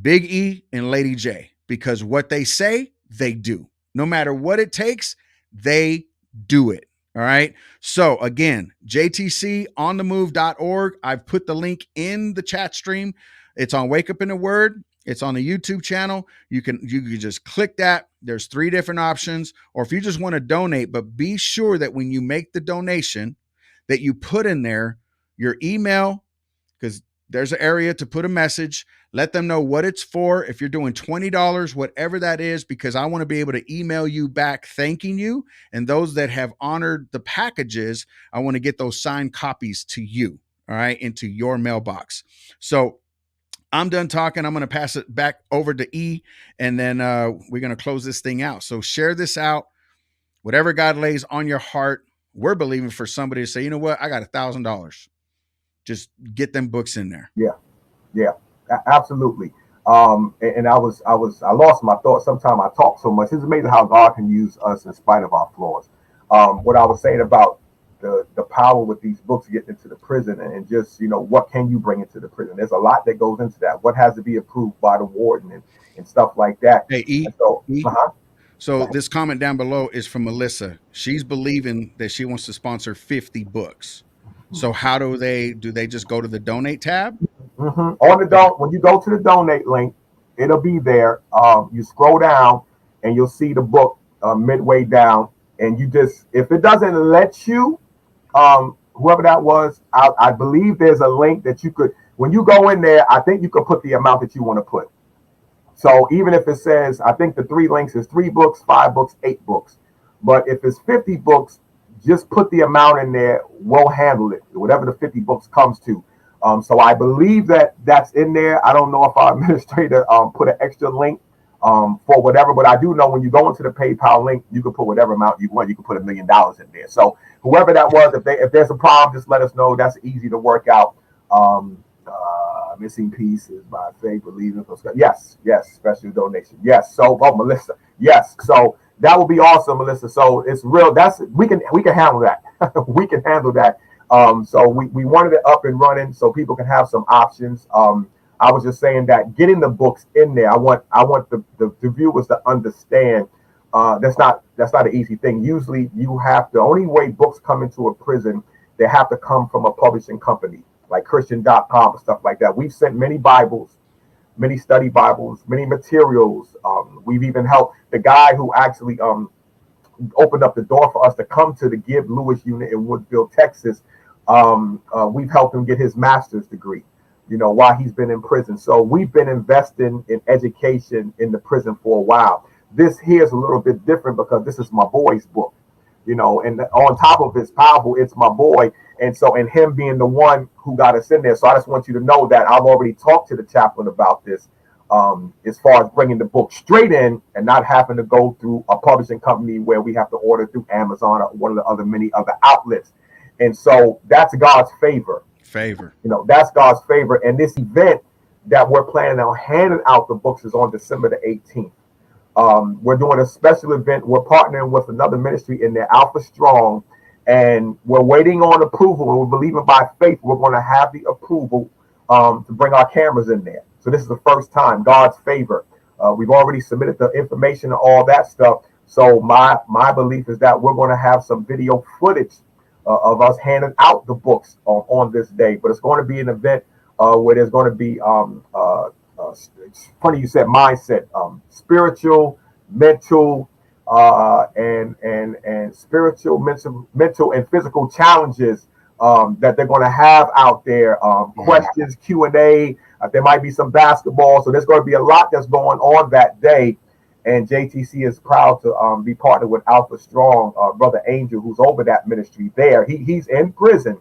[SPEAKER 1] Big E and Lady J, because what they say, they do. No matter what it takes, they do it. All right. So again, jtconthemove.org. I've put the link in the chat stream. It's on Wake Up in the Word. It's on the YouTube channel. You can just click that. There's 3 different options. Or if you just want to donate, but be sure that when you make the donation that you put in there your email, because there's an area to put a message. Let them know what it's for. If you're doing $20, whatever that is, because I want to be able to email you back thanking you. And those that have honored the packages, I want to get those signed copies to you, all right, into your mailbox. So I'm done talking. I'm going to pass it back over to E, and then we're going to close this thing out. So share this out. Whatever God lays on your heart, we're believing for somebody to say, you know what? I got $1,000. Just get them books in there.
[SPEAKER 2] Yeah, absolutely. And I lost my thoughts. Sometimes I talk so much. It's amazing how God can use us in spite of our flaws. What I was saying about the power with these books getting into the prison, and just, what can you bring into the prison? There's a lot that goes into that. What has to be approved by the warden and stuff like that.
[SPEAKER 1] Hey, E. So this comment down below is from Melissa. She's believing that she wants to sponsor 50 books. So how do they just go to the donate tab?
[SPEAKER 2] On when you go to the donate link, it'll be there. You scroll down and you'll see the book midway down. And you just, if it doesn't let you, whoever that was, I believe there's a link that you could, when you go in there, I think you could put the amount that you want to put. So even if it says, I think the 3 links is 3 books, 5 books, 8 books. But if it's 50 books, just put the amount in there. We'll handle it, whatever the 50 books comes to. So I believe that's in there. I don't know if our administrator put an extra link for whatever, but I do know when you go into the PayPal link, you can put whatever amount you want. You can put $1 million in there. So whoever that was, if there's a problem, just let us know. That's easy to work out. Missing pieces by faith, believing. Yes, yes, special donation. Yes. So, oh, Melissa. Yes. So that will be awesome, Melissa. So it's real. That's we can handle that. We can handle that. So we wanted it up and running so people can have some options. I was just saying that getting the books in there, I want the viewers to understand that's not an easy thing. Usually you have the only way books come into a prison, they have to come from a publishing company like Christian.com and stuff like that. We've sent many Bibles, many study Bibles, many materials. We've even helped the guy who actually opened up the door for us to come to the Give Lewis unit in Woodville, Texas. We've helped him get his master's degree, while he's been in prison. So we've been investing in education in the prison for a while. This here is a little bit different because this is my boy's book, and on top of it's powerful, it's my boy. And him being the one who got us in there. So I just want you to know that I've already talked to the chaplain about this, as far as bringing the book straight in and not having to go through a publishing company where we have to order through Amazon or one of the other many other outlets. And so that's God's favor. That's God's favor. And this event that we're planning on handing out the books is on December the 18th. We're doing a special event. We're partnering with another ministry in there, Alpha Strong, and we're waiting on approval. And we're believing by faith we're going to have the approval to bring our cameras in there. So this is the first time, God's favor. We've already submitted the information and all that stuff. So my belief is that we're going to have some video footage of us handing out the books on this day. But it's going to be an event where there's going to be it's funny you said mindset, spiritual, mental, and spiritual, mental and physical challenges that they're going to have out there. Questions, Q&A. There might be some basketball. So there's going to be a lot that's going on that day. And JTC is proud to be partnered with Alpha Strong, Brother Angel, who's over that ministry there. He's in prison.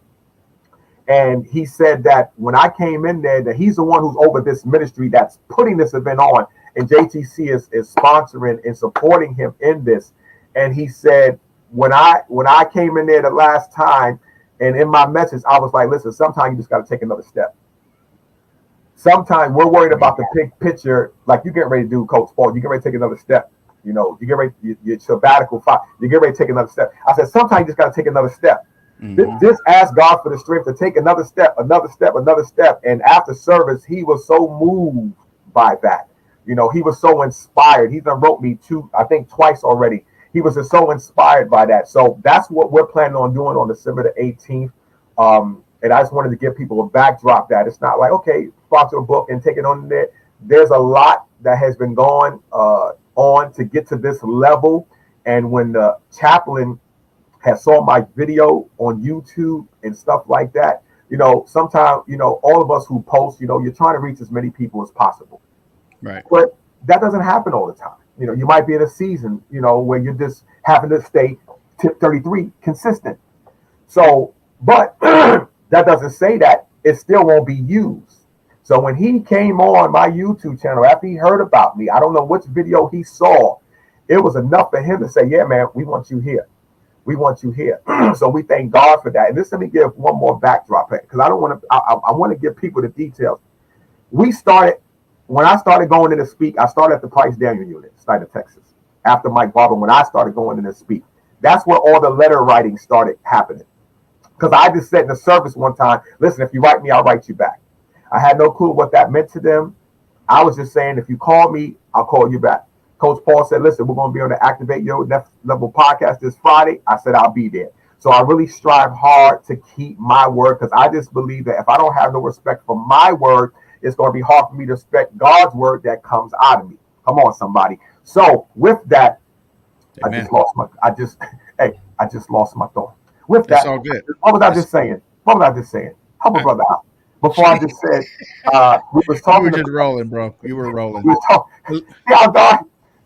[SPEAKER 2] And he said that when I came in there, that he's the one who's over this ministry that's putting this event on. And JTC is sponsoring and supporting him in this. And he said, when I came in there the last time, and in my message, I was like, listen, sometimes you just got to take another step. Sometimes we're worried about the big picture, like you get ready to do, Coach Paul. You get ready to take another step. You get ready, your sabbatical, you get ready to take another step. I said, sometimes you just got to take another step. Mm-hmm. Just ask God for the strength to take another step, another step, another step. And after service, he was so moved by that. He was so inspired. He done wrote me twice already. He was just so inspired by that. So that's what we're planning on doing on December the 18th. And I just wanted to give people a backdrop that it's not like, okay, sponsor a book and take it on there. There's a lot that has been going on to get to this level. And when the chaplain has saw my video on YouTube and stuff like that, sometimes, all of us who post, you're trying to reach as many people as possible.
[SPEAKER 1] Right.
[SPEAKER 2] But that doesn't happen all the time. You might be in a season, where you're just having to stay tip 33 consistent. So, but that doesn't say that it still won't be used. So when he came on my YouTube channel, after he heard about me, I don't know which video he saw, it was enough for him to say, yeah, man, we want you here. We want you here. So we thank God for that. And let me give one more backdrop, because I want to give people the details. When I started going in to speak, I started at the Price Daniel unit, state of Texas. After Mike Barber, when I started going in to speak, that's where all the letter writing started happening. Because I just said in the service one time, listen, if you write me, I'll write you back. I had no clue what that meant to them. I was just saying, if you call me, I'll call you back. Coach Paul said, listen, we're going to be on the Activate Your Next Level podcast this Friday. I said, I'll be there. So I really strive hard to keep my word, because I just believe that if I don't have no respect for my word, it's going to be hard for me to respect God's word that comes out of me. Come on, somebody. So with that, Amen. I just lost my thought. With that,
[SPEAKER 1] that's all good.
[SPEAKER 2] What was I just saying? Help a brother out. Before I just said, we was talking.
[SPEAKER 1] You were just rolling, bro. You were rolling.
[SPEAKER 2] Yeah, God.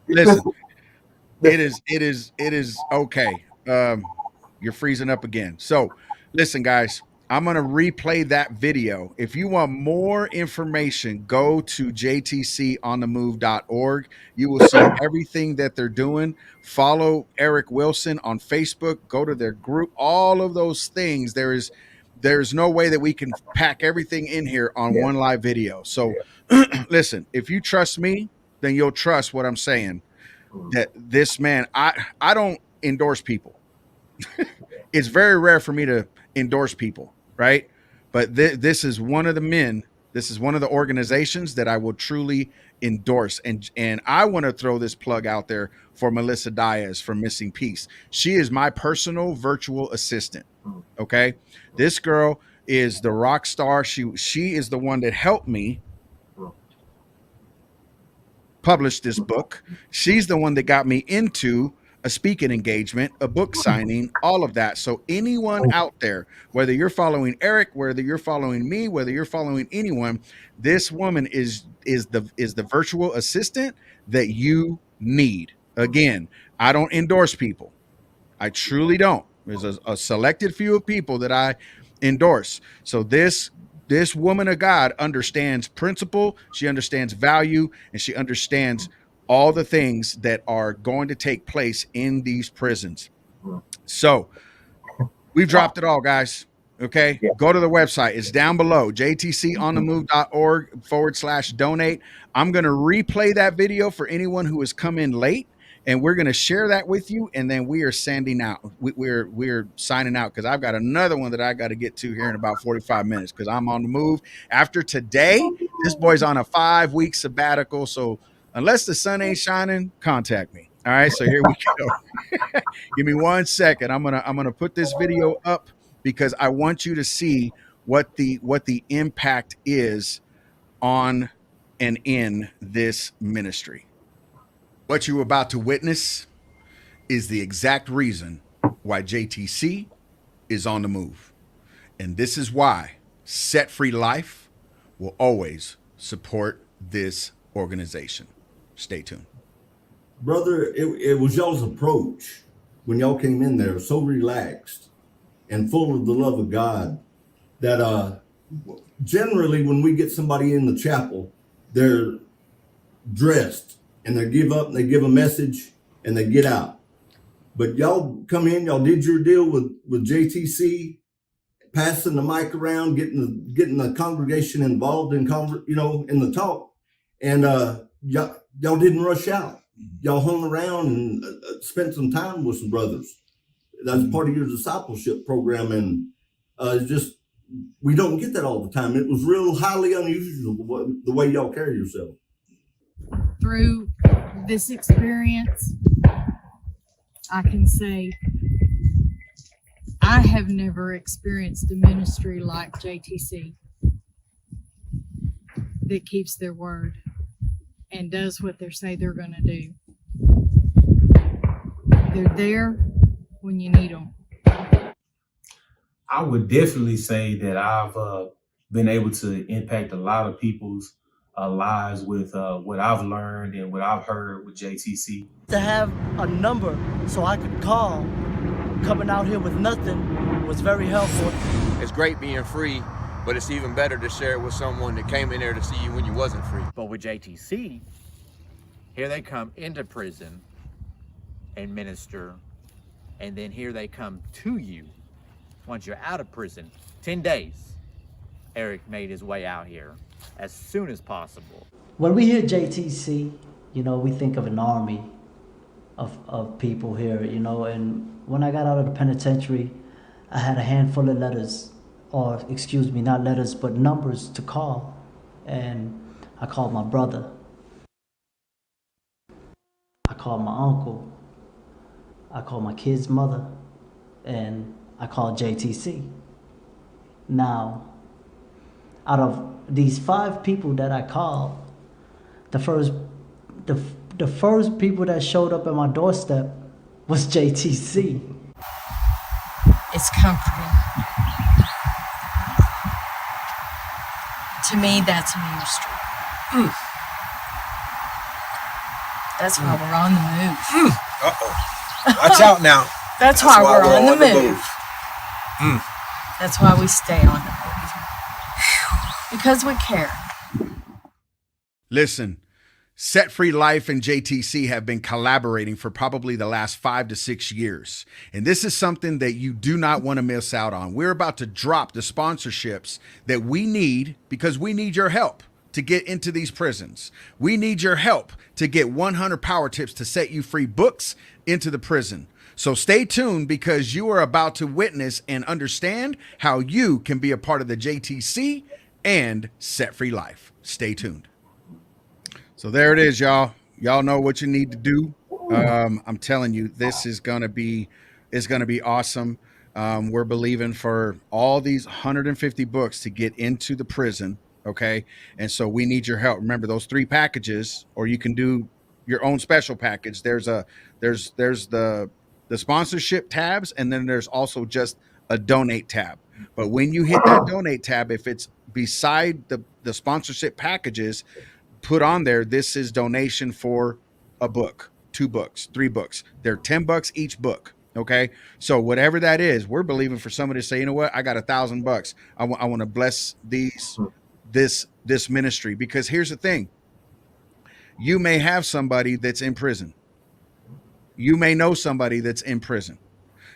[SPEAKER 1] Listen, it is okay. You're freezing up again. So listen, guys, I'm going to replay that video. If you want more information, go to jtconthemove.org. You will see everything that they're doing. Follow Eric Wilson on Facebook. Go to their group. All of those things. there's no way that we can pack everything in here on one live video. So listen, if you trust me, then you'll trust what I'm saying. That this man, I don't endorse people. It's very rare for me to endorse people, right? But this is one of the men. This is one of the organizations that I will truly endorse. And I want to throw this plug out there for Melissa Diaz from Missing Piece. She is my personal virtual assistant. Okay. This girl is the rock star. She is the one that helped me publish this book. She's the one that got me into a speaking engagement, a book signing, all of that. So anyone out there, whether you're following Eric, whether you're following me, whether you're following anyone, this woman is the virtual assistant that you need. Again, I don't endorse people. I truly don't. There's a selected few of people that I endorse. So this woman of God understands principle, she understands value, and she understands all the things that are going to take place in these prisons. So we've dropped it all, guys. Okay. Go to the website. It's down below, jtconthemove.org/donate. I'm going to replay that video for anyone who has come in late, and we're going to share that with you. And then we are sending out. We're signing out because I've got another one that I got to get to here in about 45 minutes because I'm on the move. After today, this boy's on a 5-week sabbatical. So unless the sun ain't shining, contact me. All right. So here we go. Give me 1 second. I'm gonna put this video up because I want you to see what the impact is on and in this ministry. What you're about to witness is the exact reason why JTC is on the move. And this is why Set Free Life will always support this organization. Stay tuned.
[SPEAKER 3] Brother, it was y'all's approach when y'all came in there, so relaxed and full of the love of God that generally when we get somebody in the chapel, they're dressed and they give up and they give a message and they get out. But y'all come in, y'all did your deal with JTC, passing the mic around, getting the congregation involved in in the talk, and y'all didn't rush out. Y'all hung around and spent some time with some brothers. That's part of your discipleship program, and just we don't get that all the time. It was real highly unusual the way y'all carry yourself.
[SPEAKER 4] Through this experience, I can say I have never experienced a ministry like JTC that keeps their word and does what they say they're going to do. They're there when you need them.
[SPEAKER 5] I would definitely say that I've been able to impact a lot of people's lives with what I've learned and what I've heard with JTC.
[SPEAKER 6] To have a number so I could call coming out here with nothing was very helpful.
[SPEAKER 7] It's great being free, but it's even better to share it with someone that came in there to see you when you wasn't free.
[SPEAKER 8] But with JTC, here they come into prison and minister, and then here they come to you once you're out of prison. 10 days, Eric made his way out here as soon as possible.
[SPEAKER 6] When we hear JTC, we think of an army of people here, and when I got out of the penitentiary, I had a handful of letters, or excuse me, not letters, but numbers to call. And I called my brother. I called my uncle. I called my kid's mother. And I called JTC. Now, out of these 5 people that I called, the first people that showed up at my doorstep was JTC.
[SPEAKER 4] It's comforting. To me, that's a ministry. That's why we're on the move.
[SPEAKER 9] Uh-oh. Watch out now.
[SPEAKER 4] That's why we're on the move. That's why we stay on the move. Because we care.
[SPEAKER 1] Listen, Set Free Life and JTC have been collaborating for probably the last 5 to 6 years. And this is something that you do not want to miss out on. We're about to drop the sponsorships that we need because we need your help to get into these prisons. We need your help to get 100 power tips to set you free books into the prison. So stay tuned because you are about to witness and understand how you can be a part of the JTC and Set Free Life. Stay tuned. So there it is, y'all. Y'all know what you need to do. I'm telling you, this is gonna be awesome. We're believing for all these 150 books to get into the prison. Okay, and so we need your help. Remember those 3 packages, or you can do your own special package. There's the sponsorship tabs, and then there's also just a donate tab. But when you hit that donate tab, if it's beside the sponsorship packages, put on there, this is donation for a book, 2 books, 3 books. They're $10 each book. Okay. So whatever that is, we're believing for somebody to say, you know what, I got $1,000. I want to bless this ministry, because here's the thing. You may have somebody that's in prison. You may know somebody that's in prison.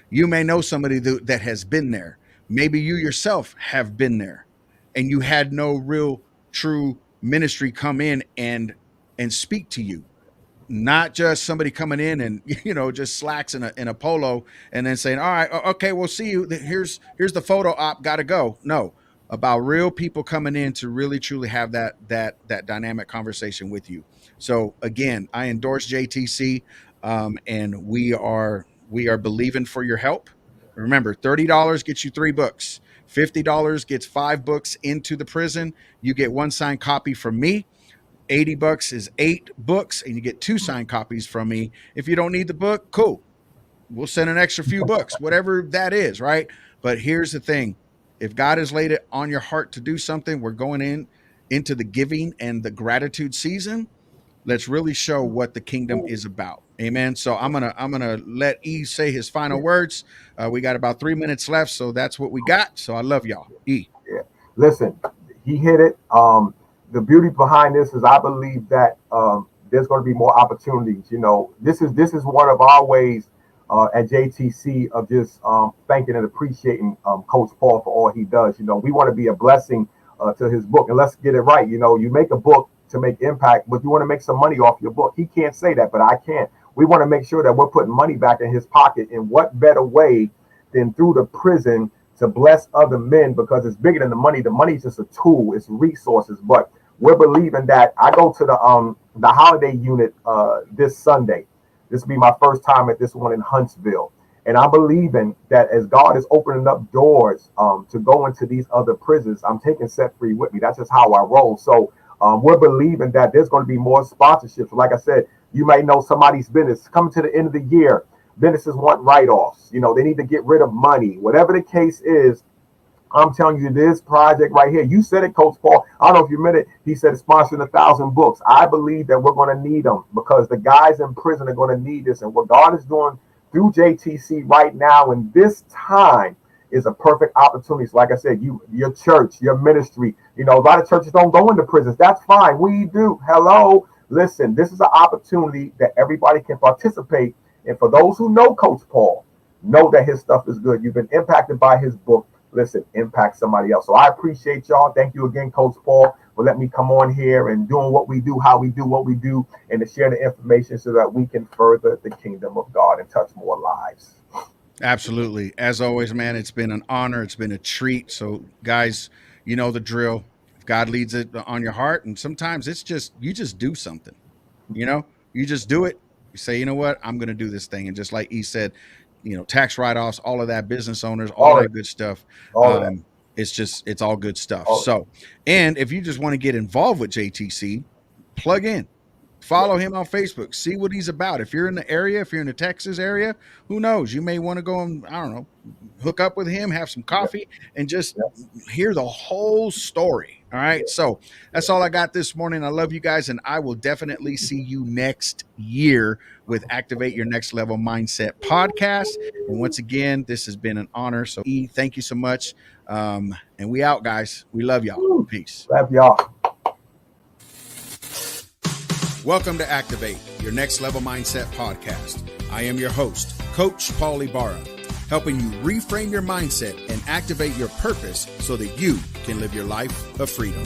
[SPEAKER 1] You may know somebody that has been there. Maybe you yourself have been there and you had no real true ministry come in and speak to you. Not just somebody coming in and, just slacks in a polo and then saying, all right, okay, we'll see you. Here's the photo op, gotta go. No, about real people coming in to really truly have that dynamic conversation with you. So again, I endorse JTC, and we are believing for your help. Remember, $30 gets you 3 books. $50 gets 5 books into the prison. You get 1 signed copy from me. $80 is 8 books, and you get 2 signed copies from me. If you don't need the book, cool. We'll send an extra few books, whatever that is, right? But here's the thing. If God has laid it on your heart to do something, we're going into the giving and the gratitude season. Let's really show what the kingdom is about. Amen. So I'm gonna let E say his final words. We got about 3 minutes left, so that's what we got. So I love y'all. E.
[SPEAKER 2] Yeah. Listen, he hit it. The beauty behind this is I believe that there's going to be more opportunities. This is one of our ways at JTC of just thanking and appreciating Coach Paul for all he does. We want to be a blessing to his book, and let's get it right. You make a book to make impact, but you want to make some money off your book. He can't say that, but I can. We want to make sure that we're putting money back in his pocket. And what better way than through the prison to bless other men, because it's bigger than the money. The money is just a tool, it's resources. But we're believing that I go to the holiday unit this Sunday. This will be my first time at this one in Huntsville. And I'm believing that as God is opening up doors to go into these other prisons, I'm taking Set Free with me. That's just how I roll. So we're believing that there's going to be more sponsorships. Like I said, you may know somebody's business coming to the end of the year. Businesses want write-offs. They need to get rid of money. Whatever the case is, I'm telling you, this project right here, you said it, Coach Paul. I don't know if you meant it. He said it's sponsoring 1,000 books. I believe that we're going to need them because the guys in prison are going to need this. And what God is doing through JTC right now in this time is a perfect opportunity. So like I said, your church, your ministry, a lot of churches don't go into prisons. That's fine. We do. Hello. Listen, this is an opportunity that everybody can participate. And for those who know Coach Paul, know that his stuff is good. You've been impacted by his book. Listen, impact somebody else. So I appreciate y'all. Thank you again, Coach Paul, for letting me come on here and doing what we do, how we do what we do, and to share the information so that we can further the kingdom of God and touch more lives.
[SPEAKER 1] Absolutely. As always, man, it's been an honor. It's been a treat. So guys, you know the drill. If God leads it on your heart, and sometimes it's just, you just do something, you just do it. You say, you know what, I'm going to do this thing. And just like he said, tax write-offs, all of that, business owners, all that good stuff. It's all good stuff. So, and if you just want to get involved with JTC, plug in, follow him on Facebook, see what he's about. If you're in the area, if you're in the Texas area, who knows, you may want to go and, I don't know, hook up with him, have some coffee, and just hear the whole story. All right. So that's all I got this morning. I love you guys, and I will definitely see you next year with Activate Your Next Level Mindset podcast. And once again, this has been an honor. So E, thank you so much. And we out, guys. We love y'all. Peace.
[SPEAKER 2] Love y'all.
[SPEAKER 1] Welcome to Activate, your next level mindset podcast. I am your host, Coach Paul Ibarra, helping you reframe your mindset and activate your purpose so that you can live your life of freedom.